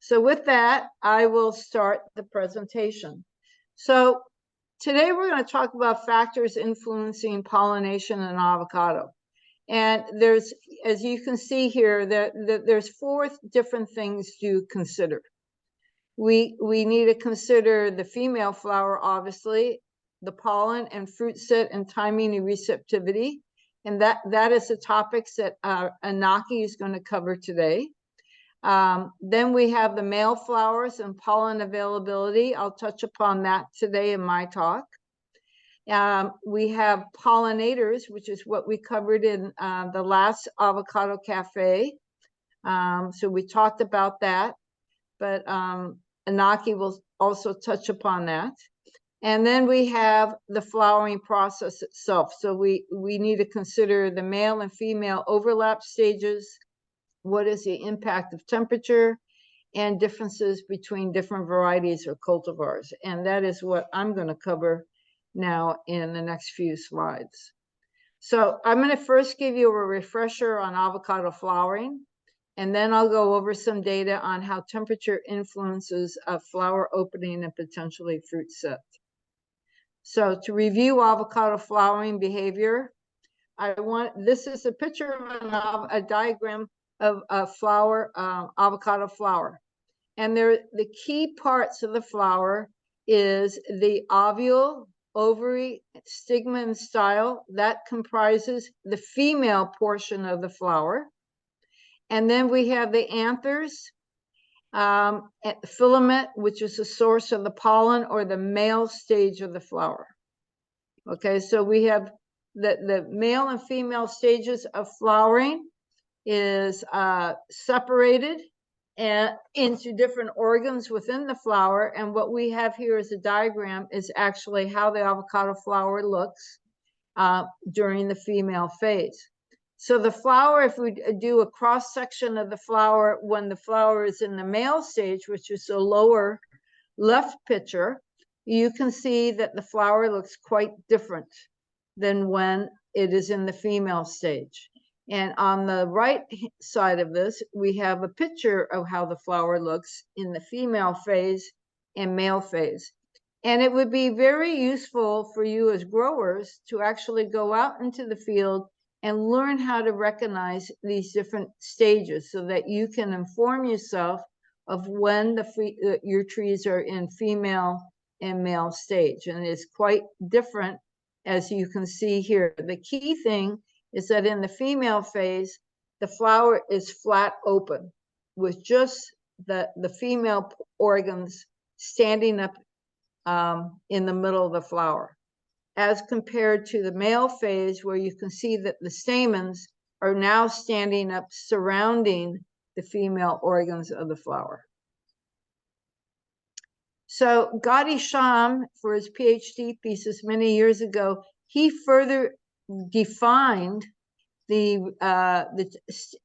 So with that, I will start the presentation. So today we're going to talk about factors influencing pollination in avocado. And there's, as you can see here, there's 4 different things to consider. We need to consider the female flower, obviously, the pollen and fruit set and timing and receptivity. And that is the topics that Anaki is going to cover today. Then we have the male flowers and pollen availability. I'll touch upon that today in my talk. We have pollinators, which is what we covered in the last Avocado Cafe. So we talked about that, but Anaki will also touch upon that. And then we have the flowering process itself. So we need to consider the male and female overlap stages. What is the impact of temperature and differences between different varieties or cultivars? And that is what I'm going to cover now in the next few slides. So I'm going to first give you a refresher on avocado flowering, and then I'll go over some data on how temperature influences a flower opening and potentially fruit set. So to review avocado flowering behavior, this is a picture of a diagram of a flower, avocado flower. And the key parts of the flower is the ovule, ovary, stigma, and style. That comprises the female portion of the flower. And then we have the anthers, filament, which is the source of the pollen, or the male stage of the flower. Okay, so we have the male and female stages of flowering is separated into different organs within the flower. And what we have here is a diagram is actually how the avocado flower looks during the female phase. So the flower, if we do a cross section of the flower when the flower is in the male stage, which is the lower left picture, you can see that the flower looks quite different than when it is in the female stage. And on the right side of this, we have a picture of how the flower looks in the female phase and male phase. And it would be very useful for you as growers to actually go out into the field and learn how to recognize these different stages so that you can inform yourself of when your trees are in female and male stage. And it's quite different, as you can see here. The key thing is that in the female phase, the flower is flat open with just the female organs standing up in the middle of the flower, as compared to the male phase, where you can see that the stamens are now standing up surrounding the female organs of the flower. So Gadi Sham, for his PhD thesis many years ago, he further defined the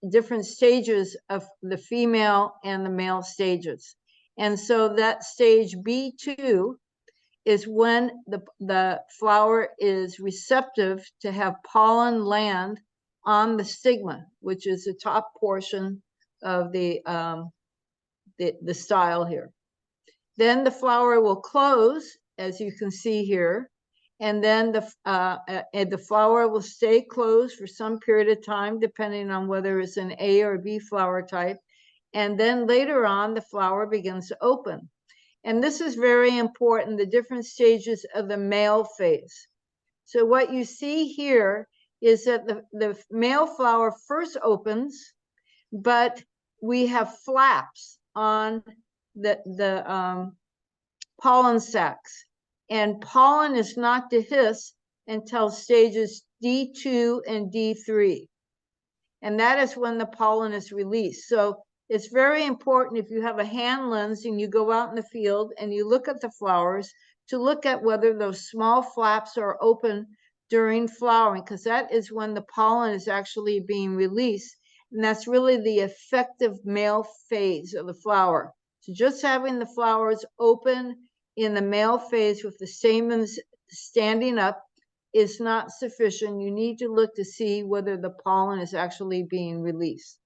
different stages of the female and the male stages. And so that stage B2 is when the flower is receptive to have pollen land on the stigma, which is the top portion of the style here. Then the flower will close, as you can see here, and then the flower will stay closed for some period of time, depending on whether it's an A or B flower type. And then later on, the flower begins to open. And this is very important, the different stages of the male phase. So what you see here is that the male flower first opens, but we have flaps on the pollen sacs. And pollen is not to hiss until stages D2 and D3. And that is when the pollen is released. So it's very important, if you have a hand lens and you go out in the field and you look at the flowers, to look at whether those small flaps are open during flowering, because that is when the pollen is actually being released. And that's really the effective male phase of the flower. So just having the flowers open in the male phase with the stamens standing up is not sufficient. You need to look to see whether the pollen is actually being released.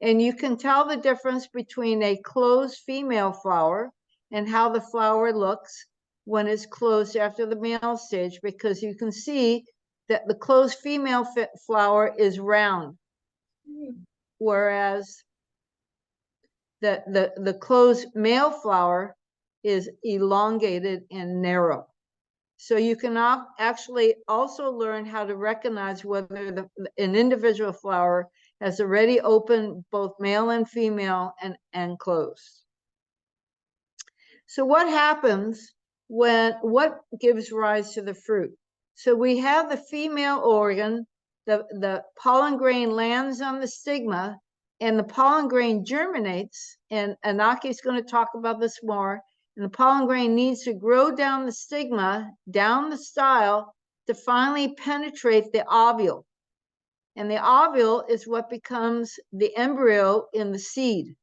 And you can tell the difference between a closed female flower and how the flower looks when it's closed after the male stage, because you can see that the closed female flower is round, whereas the closed male flower is elongated and narrow. So you can actually also learn how to recognize whether an individual flower has already opened both male and female and closed. So what happens what gives rise to the fruit? So we have the female organ, the pollen grain lands on the stigma, and the pollen grain germinates, and Anaki is going to talk about this more, and the pollen grain needs to grow down the stigma, down the style, to finally penetrate the ovule. And the ovule is what becomes the embryo in the seed.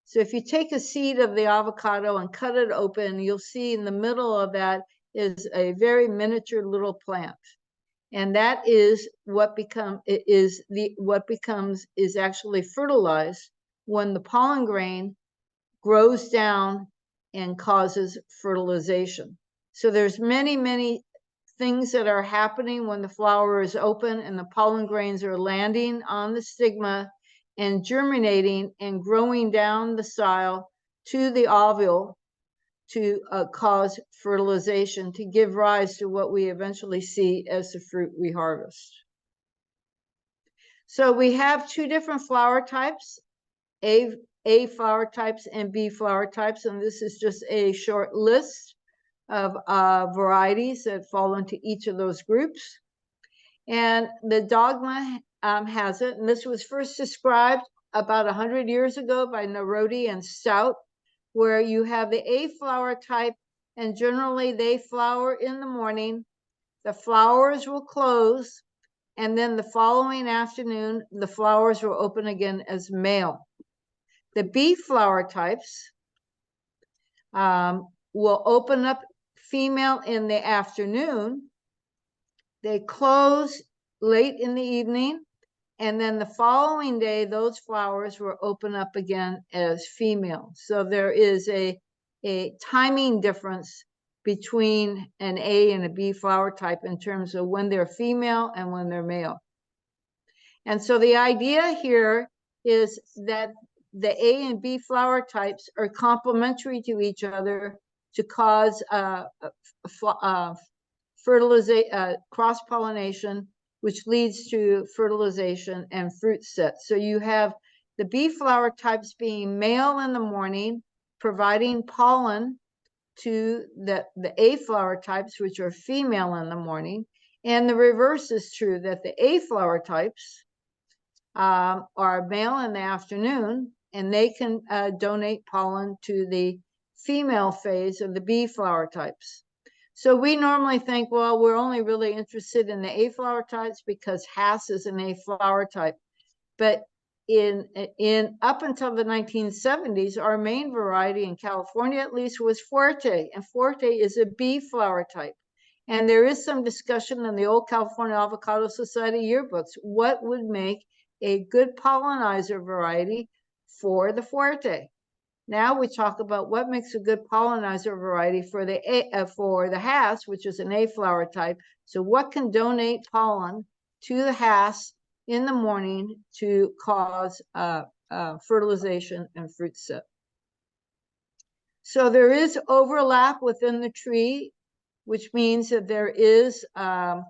So if you take a seed of the avocado and cut it open, you'll see in the middle of that is a very miniature little plant. And that is what becomes actually fertilized when the pollen grain grows down and causes fertilization. So there's many things that are happening when the flower is open and the pollen grains are landing on the stigma and germinating and growing down the style to the ovule to cause fertilization, to give rise to what we eventually see as the fruit we harvest. So we have two different flower types, A flower types and B flower types, and this is just a short list of varieties that fall into each of those groups. And the dogma has it, and this was first described about 100 years ago by Narodi and Stout, where you have the A flower type, and generally they flower in the morning, the flowers will close, and then the following afternoon, the flowers will open again as male. The B flower types will open up female in the afternoon, they close late in the evening, and then the following day, those flowers will open up again as female. So there is a timing difference between an A and a B flower type in terms of when they're female and when they're male. And so the idea here is that the A and B flower types are complementary to each other to cause cross-pollination, which leads to fertilization and fruit set. So you have the B flower types being male in the morning, providing pollen to the A flower types, which are female in the morning. And the reverse is true, that the A flower types are male in the afternoon, and they can donate pollen to the female phase of the B flower types. So we normally think, well, we're only really interested in the A flower types because Hass is an A flower type. But in up until the 1970s, our main variety in California, at least, was Fuerte, and Fuerte is a B flower type. And there is some discussion in the old California Avocado Society yearbooks, what would make a good pollinizer variety for the Fuerte. Now we talk about what makes a good pollinizer variety for the Hass, which is an A flower type. So what can donate pollen to the Hass in the morning to cause fertilization and fruit set? So there is overlap within the tree, which means that there is a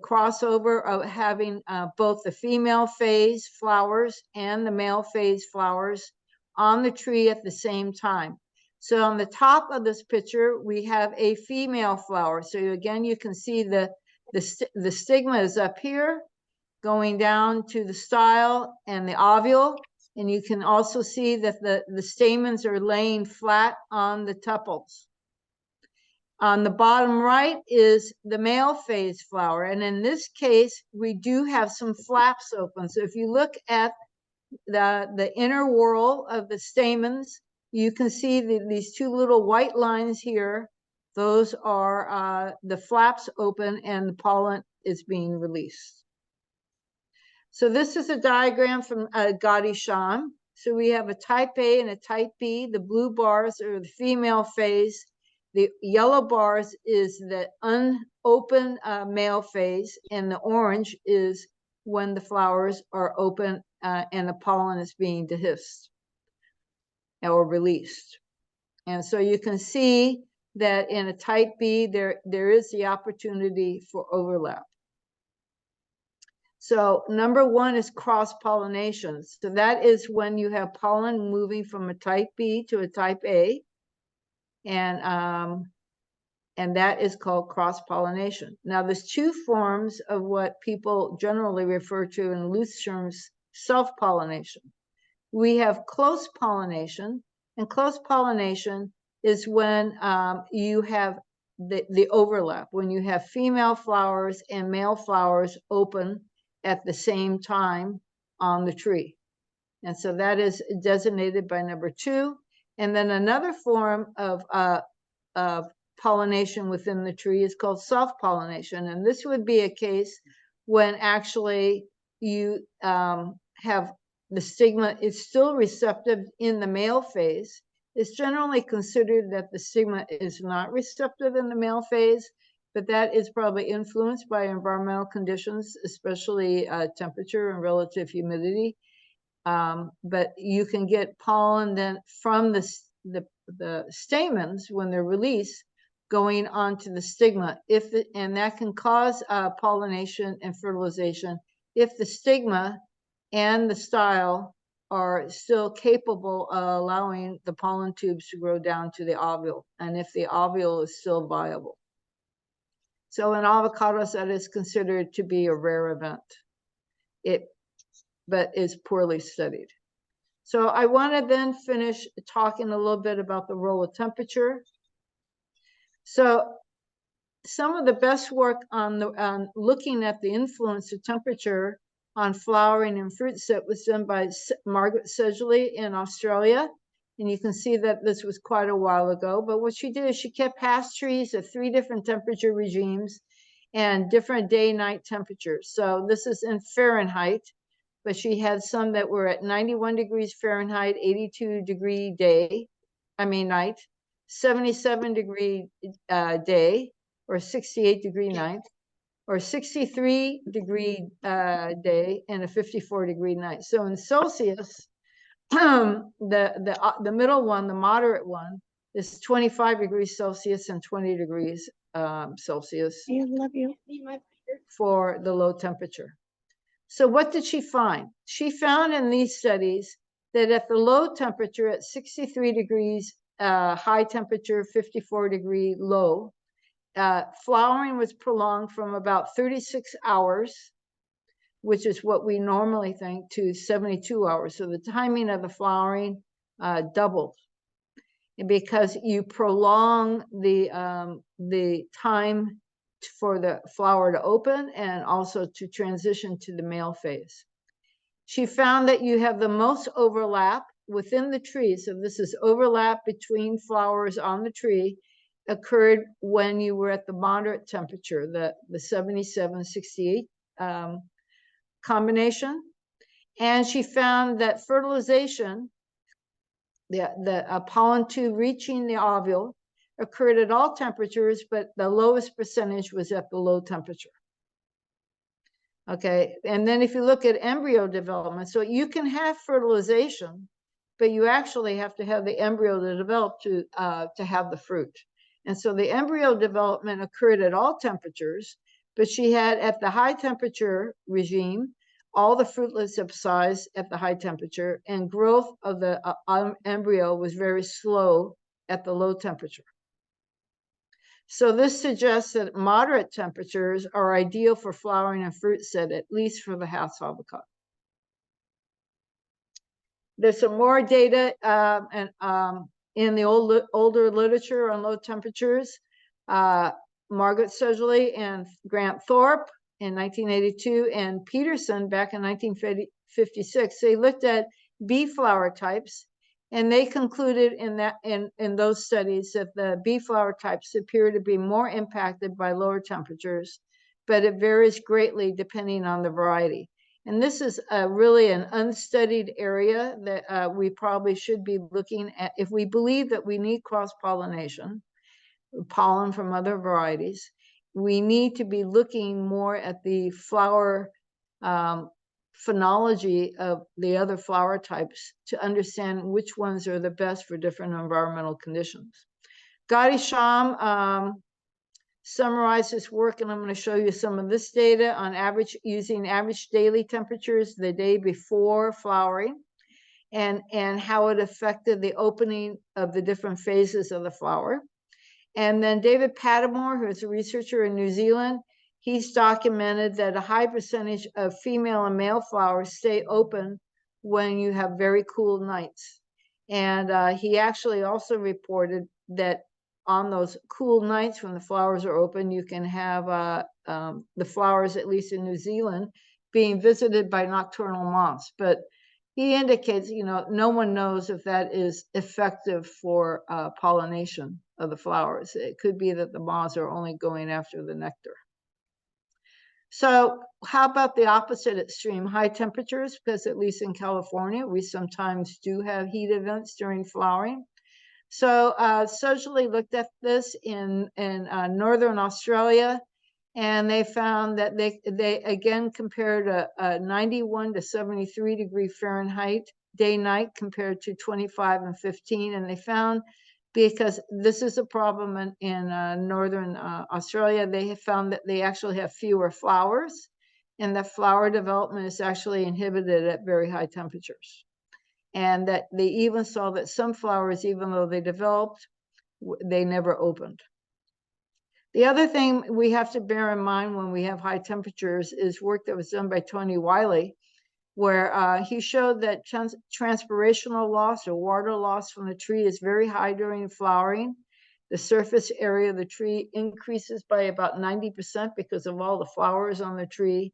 crossover of having both the female phase flowers and the male phase flowers on the tree at the same time. So on the top of this picture, we have a female flower. So again, you can see the stigma is up here, going down to the style and the ovule. And you can also see that the stamens are laying flat on the tepals. On the bottom right is the male phase flower. And in this case, we do have some flaps open. So if you look at the inner whorl of the stamens, you can see these two little white lines here. Those are the flaps open and the pollen is being released. So this is a diagram from Gotti-Shan. So we have a type A and a type B. The blue bars are the female phase. The yellow bars is the unopened male phase, and the orange is when the flowers are open and the pollen is being dehisced or released. And so you can see that in a type B, there is the opportunity for overlap. So number one is cross-pollination. So that is when you have pollen moving from a type B to a type A. And that is called cross-pollination. Now, there's two forms of what people generally refer to in loose terms, self-pollination. We have close pollination, and close pollination is when you have the overlap, when you have female flowers and male flowers open at the same time on the tree. And so that is designated by number two. And then another form of pollination within the tree is called self-pollination. And this would be a case when actually you have the stigma is still receptive in the male phase. It's generally considered that the stigma is not receptive in the male phase, but that is probably influenced by environmental conditions, especially temperature and relative humidity. But you can get pollen then from the stamens when they're released going onto the stigma, and that can cause pollination and fertilization if the stigma and the style are still capable of allowing the pollen tubes to grow down to the ovule, and if the ovule is still viable. So in avocados, that is considered to be a rare event, but is poorly studied. So I want to then finish talking a little bit about the role of temperature. So some of the best work on looking at the influence of temperature on flowering and fruit set was done by Margaret Sedgley in Australia. And you can see that this was quite a while ago. But what she did is she kept past trees at 3 different temperature regimes and different day-night temperatures. So this is in Fahrenheit, but she had some that were at 91 degrees Fahrenheit, 82 degree night, 77 degree day, or 68 degree night, or 63 degree day and a 54 degree night. So in Celsius, the middle one, the moderate one, is 25 degrees Celsius and 20 degrees Celsius. I love you. For the low temperature. So what did she find? She found in these studies that at the low temperature, at 63 degrees high temperature, 54 degree low, flowering was prolonged from about 36 hours, which is what we normally think, to 72 hours. So the timing of the flowering doubled. And because you prolong the time for the flower to open and also to transition to the male phase. She found that you have the most overlap within the tree. So this is overlap between flowers on the tree occurred when you were at the moderate temperature, the 77, 68 combination. And she found that fertilization, the pollen tube reaching the ovule, occurred at all temperatures, but the lowest percentage was at the low temperature. Okay, and then if you look at embryo development, so you can have fertilization, but you actually have to have the embryo to develop to have the fruit. And so the embryo development occurred at all temperatures, but she had at the high temperature regime, all the fruitlets subside at the high temperature, and growth of the embryo was very slow at the low temperature. So this suggests that moderate temperatures are ideal for flowering and fruit set, at least for the house avocado. There's some more data in the older literature on low temperatures. Margaret Sedgley and Grant Thorpe in 1982 and Peterson back in 1956, they looked at bee flower types. And they concluded in those studies that the bee flower types appear to be more impacted by lower temperatures, but it varies greatly depending on the variety. And this is really an unstudied area that we probably should be looking at. If we believe that we need cross-pollination, pollen from other varieties, we need to be looking more at the flower phenology of the other flower types to understand which ones are the best for different environmental conditions. Gadi Sham summarized this work, and I'm going to show you some of this data on average, using average daily temperatures the day before flowering, and how it affected the opening of the different phases of the flower. And then David Pattimore, who is a researcher in New Zealand, he's documented that a high percentage of female and male flowers stay open when you have very cool nights. And he actually also reported that on those cool nights when the flowers are open, you can have the flowers, at least in New Zealand, being visited by nocturnal moths. But he indicates, no one knows if that is effective for pollination of the flowers. It could be that the moths are only going after the nectar. So how about the opposite extreme, high temperatures? Because at least in California, we sometimes do have heat events during flowering. So Socially looked at this in Northern Australia, and they found that they again compared a 91 to 73 degree Fahrenheit day-night compared to 25 and 15. And they found, because this is a problem in Northern Australia, they have found that they actually have fewer flowers, and that flower development is actually inhibited at very high temperatures. And that they even saw that some flowers, even though they developed, they never opened. The other thing we have to bear in mind when we have high temperatures is work that was done by Tony Wiley, where he showed that transpirational loss or water loss from the tree is very high during flowering. The surface area of the tree increases by about 90% because of all the flowers on the tree,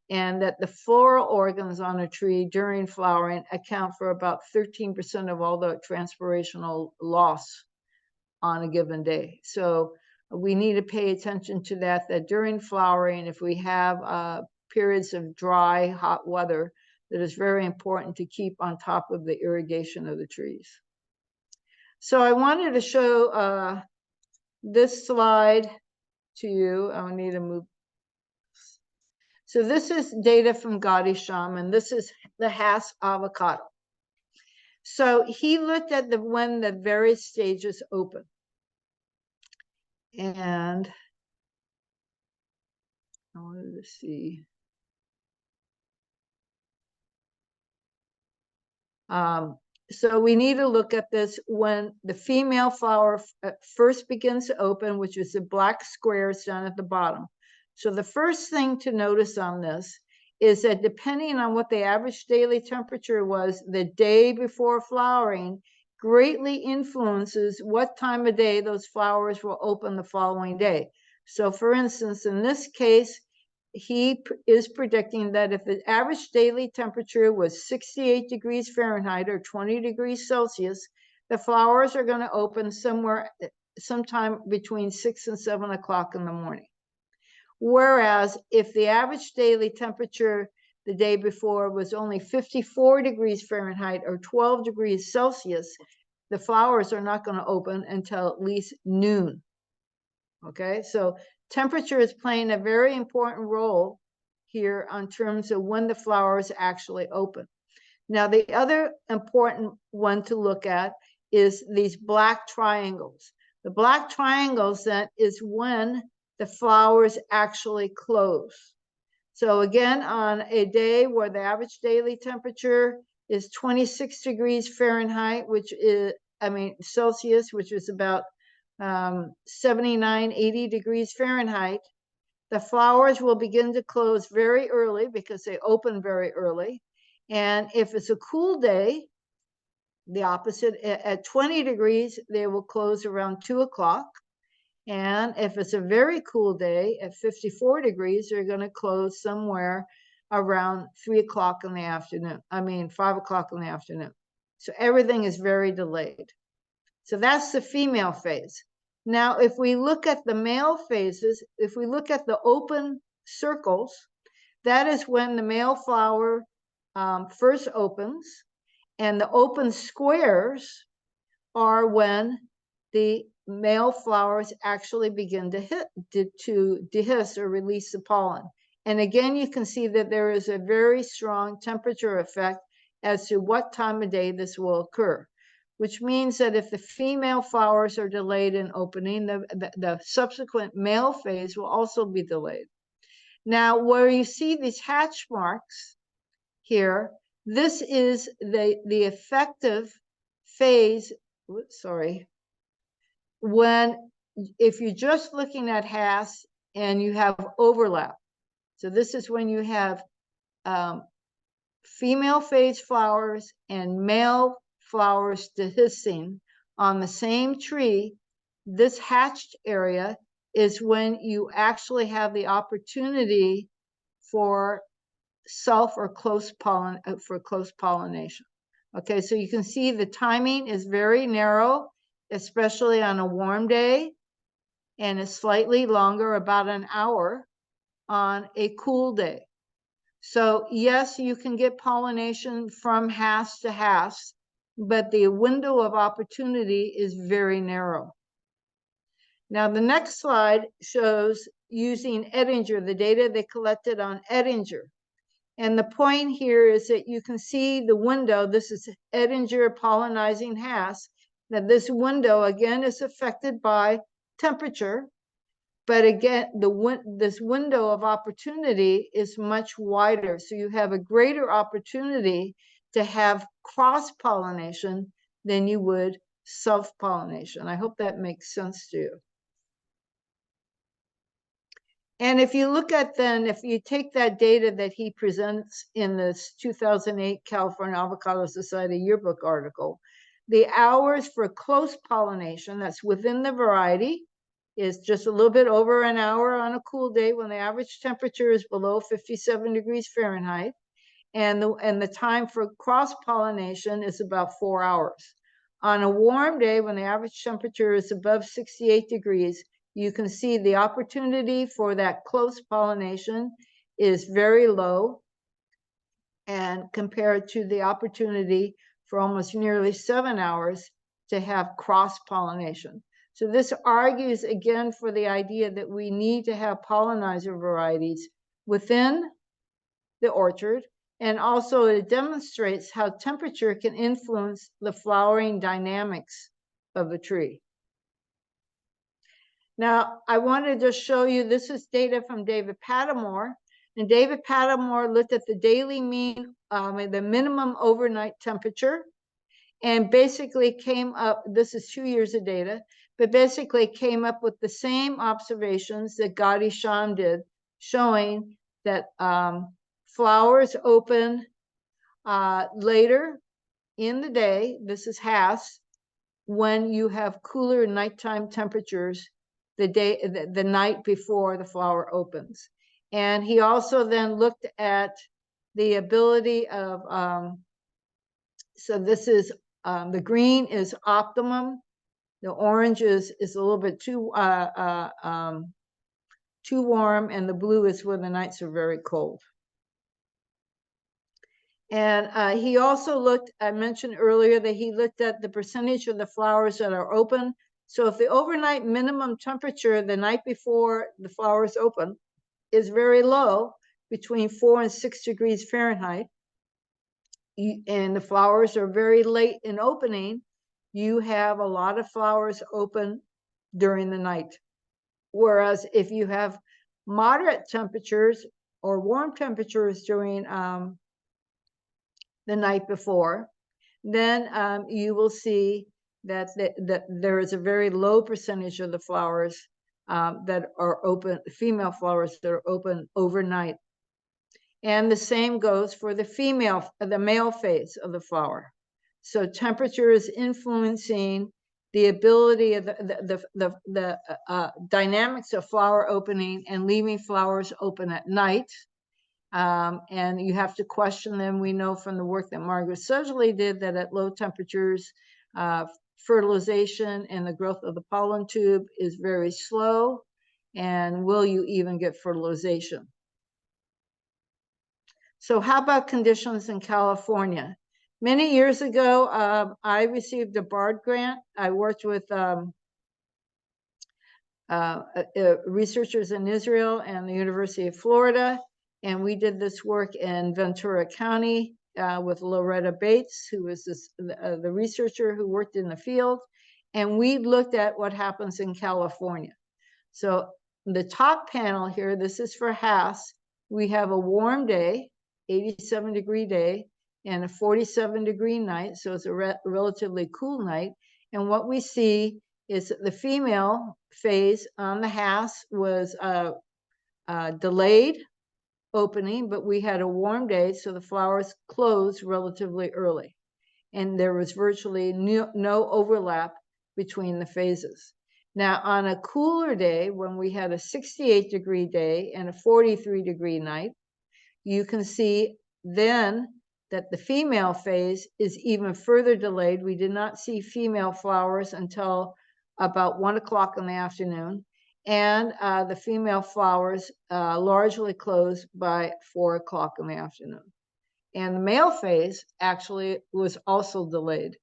and that the floral organs on a tree during flowering account for about 13% of all the transpirational loss on a given day. So we need to pay attention to that during flowering, if we have periods of dry, hot weather, that is very important to keep on top of the irrigation of the trees. So I wanted to show this slide to you. I need to move. So this is data from Gadi Sham, and this is the Hass avocado. So he looked at when the various stages open. And I wanted to see. So we need to look at this when the female flower first begins to open, which is the black squares down at the bottom. So the first thing to notice on this is that depending on what the average daily temperature was the day before flowering, greatly influences what time of day those flowers will open the following day. So for instance, in this case, he is predicting that if the average daily temperature was 68 degrees Fahrenheit or 20 degrees Celsius, the flowers are going to open sometime between 6 and 7 o'clock in the morning. Whereas if the average daily temperature the day before was only 54 degrees Fahrenheit or 12 degrees Celsius, the flowers are not going to open until at least noon. Okay, so temperature is playing a very important role here in terms of when the flowers actually open. Now, the other important one to look at is these black triangles. The black triangles, that is when the flowers actually close. So again, on a day where the average daily temperature is 26 degrees Fahrenheit, which is, Celsius, which is about 79, 80 degrees Fahrenheit, the flowers will begin to close very early because they open very early. And if it's a cool day, the opposite, at 20 degrees, they will close around 2 o'clock. And if it's a very cool day at 54 degrees, they're going to close somewhere around 3 o'clock in the afternoon. 5 o'clock in the afternoon. So everything is very delayed. So that's the female phase. Now, if we look at the male phases, if we look at the open circles, that is when the male flower first opens, and the open squares are when the male flowers actually begin to dehisce or release the pollen. And again, you can see that there is a very strong temperature effect as to what time of day this will occur, which means that if the female flowers are delayed in opening, the subsequent male phase will also be delayed. Now, where you see these hatch marks here, this is the effective phase. Sorry. When, if you're just looking at HAS and you have overlap. So this is when you have female phase flowers and male flowers dehiscing on the same tree. This hatched area is when you actually have the opportunity for self or close pollination. Okay, so you can see the timing is very narrow, especially on a warm day, and is slightly longer, about an hour, on a cool day. So yes, you can get pollination from HAS to HAS, but the window of opportunity is very narrow. Now, the next slide shows using Edinger, the data they collected on Edinger. And the point here is that you can see the window. This is Edinger pollinizing HAS, that this window, again, is affected by temperature. But again, this window of opportunity is much wider. So you have a greater opportunity to have cross-pollination than you would self-pollination. I hope that makes sense to you. And if you look at then, if you take that data that he presents in this 2008 California Avocado Society yearbook article, the hours for close pollination, that's within the variety, is just a little bit over an hour on a cool day when the average temperature is below 57 degrees Fahrenheit. And the time for cross-pollination is about 4 hours. On a warm day when the average temperature is above 68 degrees, you can see the opportunity for that close pollination is very low, and compared to the opportunity for almost nearly 7 hours to have cross-pollination. So this argues again for the idea that we need to have pollinizer varieties within the orchard, and also it demonstrates how temperature can influence the flowering dynamics of the tree. Now, I wanted to show you, this is data from David Pattamore, and David Pattamore looked at the daily mean, the minimum overnight temperature, and basically came up, this is 2 years of data, but basically came up with the same observations that Gadi Sham did, showing that flowers open later in the day, this is HAS, when you have cooler nighttime temperatures the night before the flower opens. And he also then looked at the ability of, so this is, the green is optimum, the orange is a little bit too warm, and the blue is where the nights are very cold. And he also looked, I mentioned earlier that he looked at the percentage of the flowers that are open. So if the overnight minimum temperature the night before the flowers open is very low, between 4 and 6 degrees Fahrenheit, and the flowers are very late in opening, you have a lot of flowers open during the night. Whereas if you have moderate temperatures or warm temperatures during the night before, then you will see that there is a very low percentage of the flowers that are open, female flowers that are open overnight. And the same goes for the male phase of the flower. So temperature is influencing the ability of the dynamics of flower opening and leaving flowers open at night. And you have to question them. We know from the work that Margaret Sedgley did that at low temperatures, fertilization and the growth of the pollen tube is very slow. And will you even get fertilization? So how about conditions in California? Many years ago, I received a BARD grant. I worked with researchers in Israel and the University of Florida, and we did this work in Ventura County with Loretta Bates, who was the researcher who worked in the field, and we looked at what happens in California. So the top panel here, this is for Hass. We have a warm day, 87-degree day, and a 47-degree night, so it's a relatively cool night. And what we see is that the female phase on the Hass was delayed opening, but we had a warm day, so the flowers closed relatively early. And there was virtually no overlap between the phases. Now, on a cooler day, when we had a 68-degree day and a 43-degree night, you can see then that the female phase is even further delayed. We did not see female flowers until about 1 o'clock in the afternoon. And the female flowers largely closed by 4 o'clock in the afternoon. And the male phase actually was also delayed.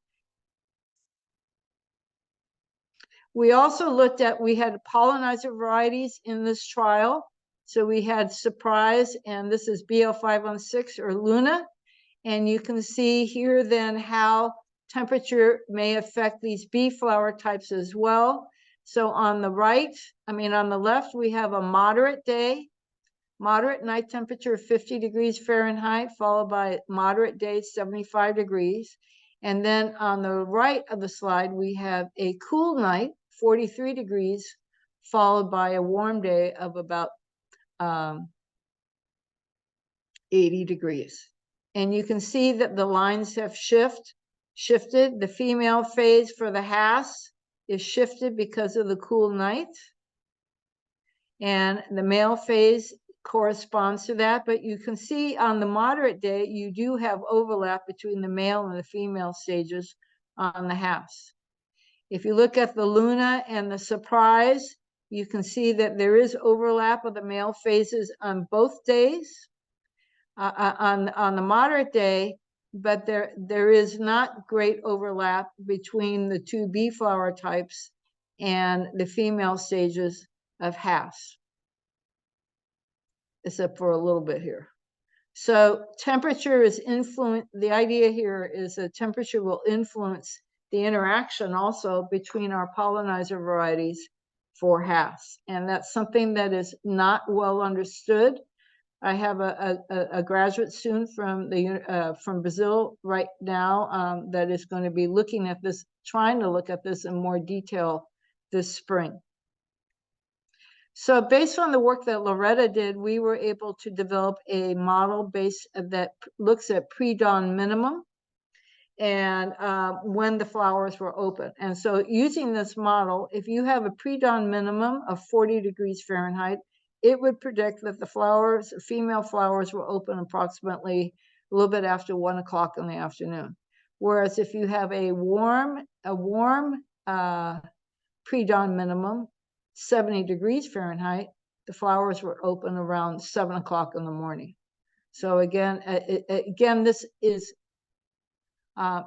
We also looked at, we had pollinizer varieties in this trial. So we had Surprise, and this is BL516 or Luna. And you can see here then how temperature may affect these bee flower types as well. So on the right, on the left, we have a moderate day, moderate night temperature of 50 degrees Fahrenheit, followed by moderate day, 75 degrees. And then on the right of the slide, we have a cool night, 43 degrees, followed by a warm day of about 80 degrees. And you can see that the lines have shifted. The female phase for the Hass is shifted because of the cool night. And the male phase corresponds to that. But you can see on the moderate day, you do have overlap between the male and the female stages on the Hass. If you look at the Luna and the Surprise, you can see that there is overlap of the male phases on both days. On the moderate day, but there is not great overlap between the two bee flower types and the female stages of Hass, except for a little bit here. So temperature is the idea here is that temperature will influence the interaction also between our pollinizer varieties for Hass. And that's something that is not well understood. I have a graduate student from Brazil right now that is going to be looking at this, trying to look at this in more detail this spring. So based on the work that Loretta did, we were able to develop a model that looks at pre-dawn minimum and when the flowers were open. And so using this model, if you have a pre-dawn minimum of 40 degrees Fahrenheit, it would predict that the female flowers will open approximately a little bit after 1 o'clock in the afternoon. Whereas if you have a warm pre-dawn minimum, 70 degrees Fahrenheit, the flowers were open around 7 o'clock in the morning. So again, this is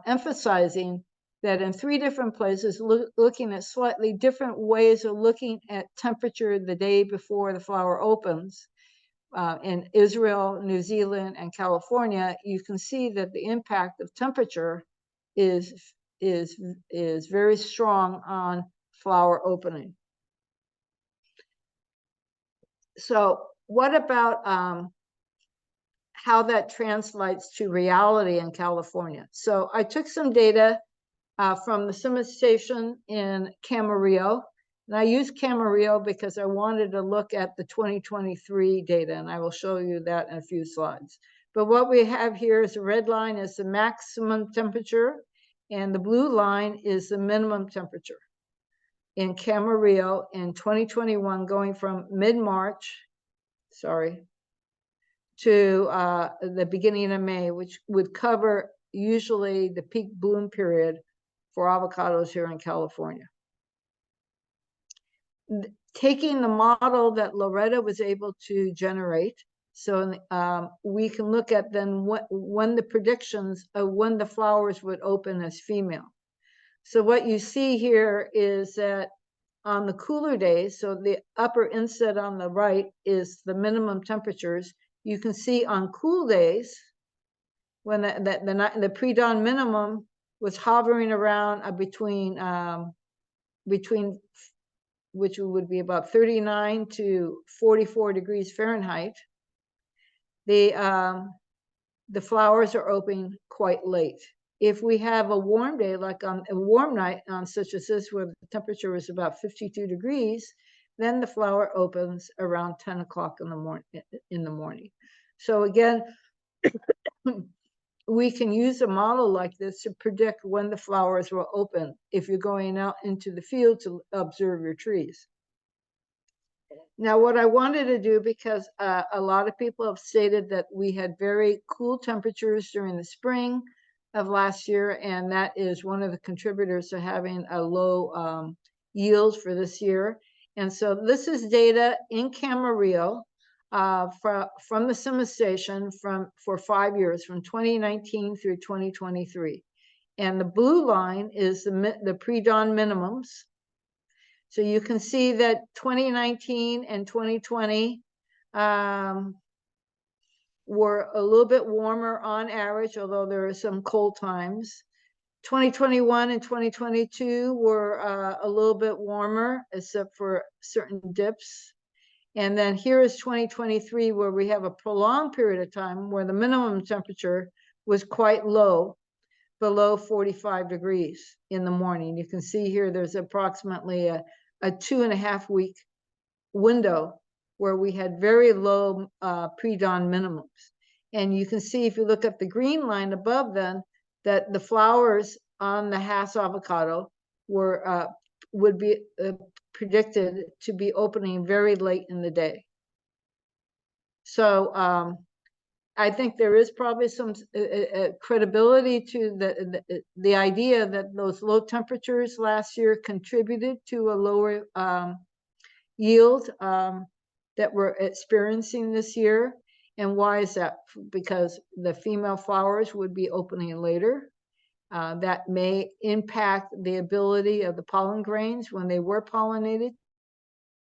emphasizing that in 3 different places, looking at slightly different ways of looking at temperature the day before the flower opens, in Israel, New Zealand, and California, you can see that the impact of temperature is very strong on flower opening. So what about how that translates to reality in California? So I took some data from the simulation in Camarillo. And I used Camarillo because I wanted to look at the 2023 data, and I will show you that in a few slides. But what we have here is the red line is the maximum temperature, and the blue line is the minimum temperature in Camarillo in 2021, going from mid-March, to the beginning of May, which would cover usually the peak bloom period for avocados here in California. Taking the model that Loretta was able to generate, So we can look at then when the predictions of when the flowers would open as female. So what you see here is that on the cooler days, so the upper inset on the right is the minimum temperatures. You can see on cool days, when the pre-dawn minimum was hovering around between which would be about 39 to 44 degrees Fahrenheit. The flowers are opening quite late. If we have a warm day, like on a warm night on such as this, where the temperature is about 52 degrees, then the flower opens around 10 o'clock in the morning. So again, we can use a model like this to predict when the flowers will open if you're going out into the field to observe your trees. Now, what I wanted to do, because a lot of people have stated that we had very cool temperatures during the spring of last year, and that is one of the contributors to having a low yield for this year. And so this is data in Camarillo from the SIMA station for 5 years, from 2019 through 2023. And the blue line is the pre-dawn minimums. So you can see that 2019 and 2020 were a little bit warmer on average, although there are some cold times. 2021 and 2022 were a little bit warmer, except for certain dips. And then here is 2023, where we have a prolonged period of time where the minimum temperature was quite low, below 45 degrees in the morning. You can see here there's approximately a 2.5 week window where we had very low pre-dawn minimums. And you can see, if you look at the green line above then, that the flowers on the Hass avocado would be predicted to be opening very late in the day. So I think there is probably some credibility to the idea that those low temperatures last year contributed to a lower yield that we're experiencing this year. And why is that? Because the female flowers would be opening later. That may impact the ability of the pollen grains when they were pollinated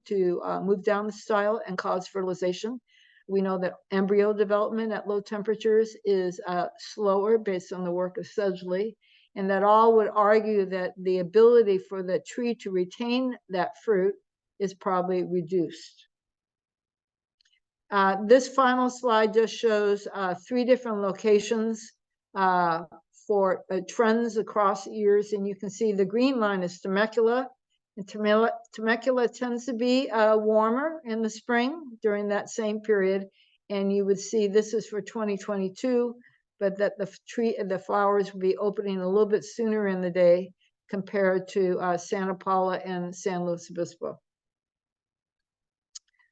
to move down the style and cause fertilization. We know that embryo development at low temperatures is slower based on the work of Sedgley, and that all would argue that the ability for the tree to retain that fruit is probably reduced. This final slide just shows 3 different locations for trends across years, and you can see the green line is Temecula. And Temecula tends to be warmer in the spring during that same period. And you would see this is for 2022, but that the flowers will be opening a little bit sooner in the day compared to Santa Paula and San Luis Obispo.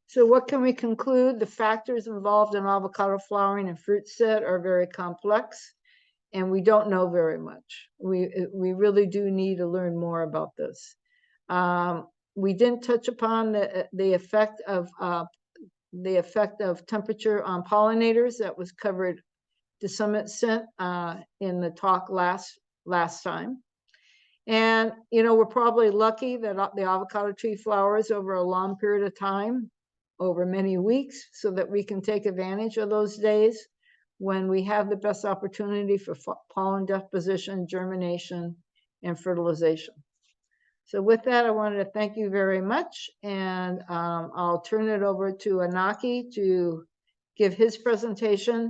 So what can we conclude? The factors involved in avocado flowering and fruit set are very complex, and we don't know very much. We really do need to learn more about this. We didn't touch upon the effect of temperature on pollinators. That was covered to some extent in the talk last time. And we're probably lucky that the avocado tree flowers over a long period of time, over many weeks, so that we can take advantage of those days when we have the best opportunity for pollen deposition, germination, and fertilization. So with that, I wanted to thank you very much, and I'll turn it over to Anaki to give his presentation